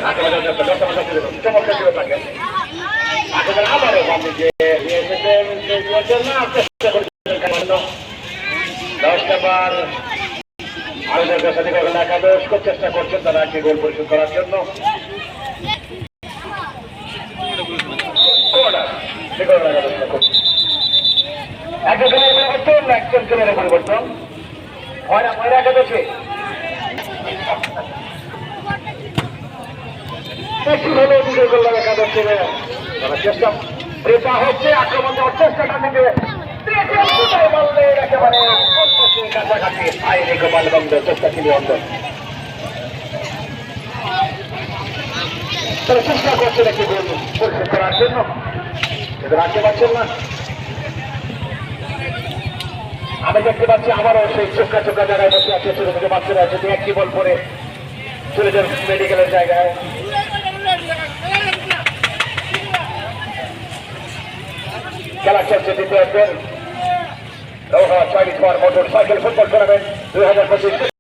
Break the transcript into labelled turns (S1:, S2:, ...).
S1: আবারও যে 10 নাম্বার আরো সাথে একাদশ খুব চেষ্টা করছেন তারা একটি গোল পরিশোধ করার জন্য। একজন জনের পরিবর্তন হয় না মহিলা একাদশে চেষ্টা এটা হচ্ছে আক্রমণ দেওয়ার চেষ্টাটা থেকে একেবারে কাছাকাছি আইনি গোপাল বন্ধ চেষ্টা ছিল অন্ধ তারা চেষ্টা করছেন একটি গোল পরিশোধ করার জন্য এদের রাখতে পারছেন না। আমি দেখতে পাচ্ছি আবারও সেই চোখা চোখা জায়গায় বসে আছে ছোট ছোট বাচ্চারা যদি একটি বল পরে চলে যান মেডিকেলের জায়গায়। খেলা চলছে দ্বিতীয় মোটর সাইকেল ফুটবল টুর্নামেন্ট 2025।